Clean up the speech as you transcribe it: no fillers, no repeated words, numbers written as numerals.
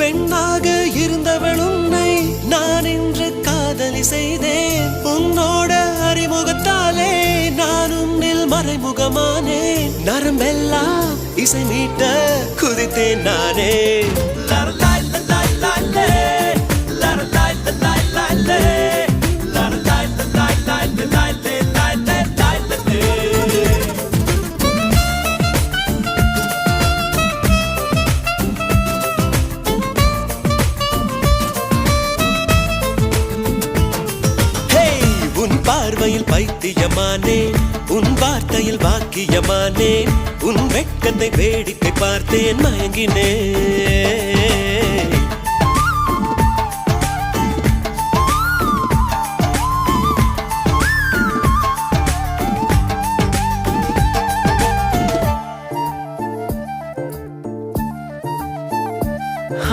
பெண்ணாக இருந்தவள் உன்னை நான் இன்று காதலி செய்தேன். உன்னோட அறிமுகத்தாலே நான் உன்னில் மறைமுகமானேன். நரம்பெல்லாம் இசை மீட்ட குதித்தேன் நானே. உன் பார்வையில் பைத்தியமானேன், உன் வார்த்தையில் வாக்கியமானேன். உன் வெட்கத்தை வேடிக்கை பார்த்தேன், மயங்கினேன்.